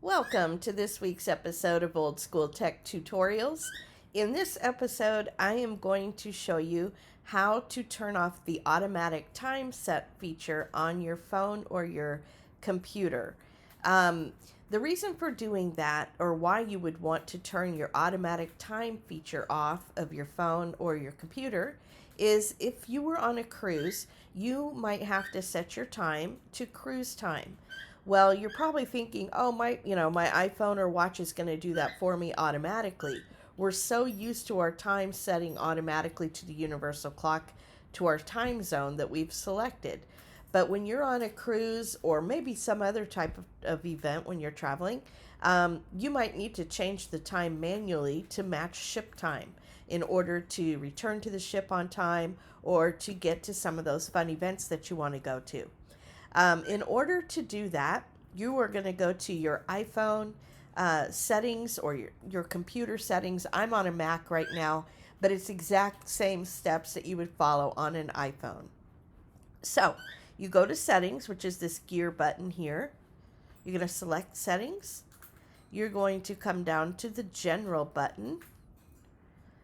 Welcome to this week's episode of Old School Tech Tutorials. In this episode, I am going to show you how to turn off the automatic time set feature on your phone or your computer. The reason for doing that, or why you would want to turn your automatic time feature off of your phone or your computer, is if you were on a cruise, you might have to set your time to cruise time. Well, you're probably thinking, oh, my iPhone or watch is going to do that for me automatically. We're so used to our time setting automatically to the universal clock to our time zone that we've selected. But when you're on a cruise or maybe some other type of event when you're traveling, you might need to change the time manually to match ship time in order to return to the ship on time or to get to some of those fun events that you want to go to. In order to do that, you are going to go to your iPhone settings or your computer settings. I'm on a Mac right now, but it's exact same steps that you would follow on an iPhone. So you go to settings, which is this gear button here. You're going to select settings. You're going to come down to the general button.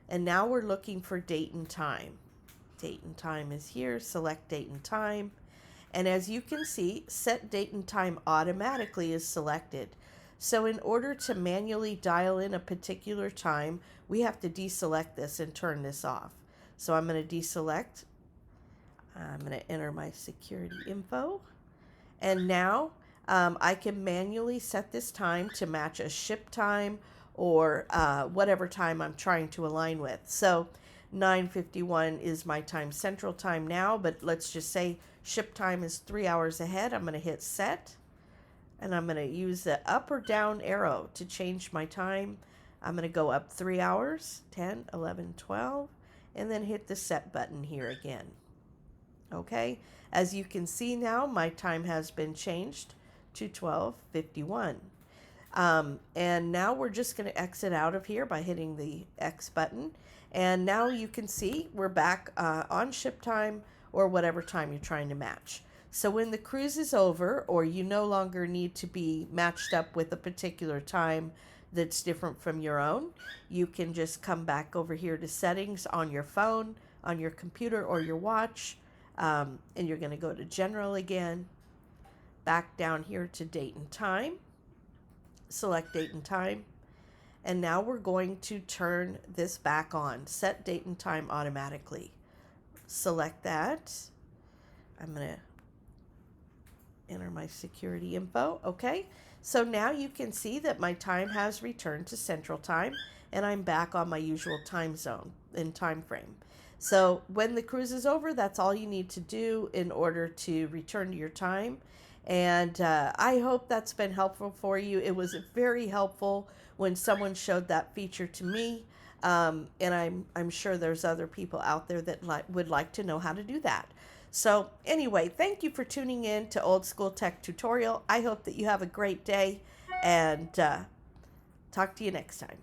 And now we're looking for date and time. Date and time is here. Select date and time. And as you can see, set date and time automatically is selected. So in order to manually dial in a particular time, we have to deselect this and turn this off. So I'm going to deselect. I'm going to enter my security info. And now I can manually set this time to match a ship time or whatever time I'm trying to align with. So 9:51 is my time, Central Time now, but let's just say ship time is 3 hours ahead. I'm going to hit set, and I'm going to use the up or down arrow to change my time. I'm going to go up 3 hours, 10, 11, 12, and then hit the set button here again. Okay, as you can see now, my time has been changed to 12:51. And now we're just going to exit out of here by hitting the X button. And now you can see we're back on ship time or whatever time you're trying to match. So when the cruise is over or you no longer need to be matched up with a particular time that's different from your own, you can just come back over here to settings on your phone, on your computer or your watch. And you're going to go to general again, back down here to date and time. Select date and time, and now we're going to turn this back on. Set date and time automatically. Select that. I'm going to enter my security info. Okay, so now you can see that my time has returned to Central Time, and I'm back on my usual time zone and time frame. So when the cruise is over, that's all you need to do in order to return to your time. And I hope that's been helpful for you. It was very helpful when someone showed that feature to me. And I'm sure there's other people out there that would like to know how to do that. So anyway, thank you for tuning in to Old School Tech Tutorial. I hope that you have a great day, and talk to you next time.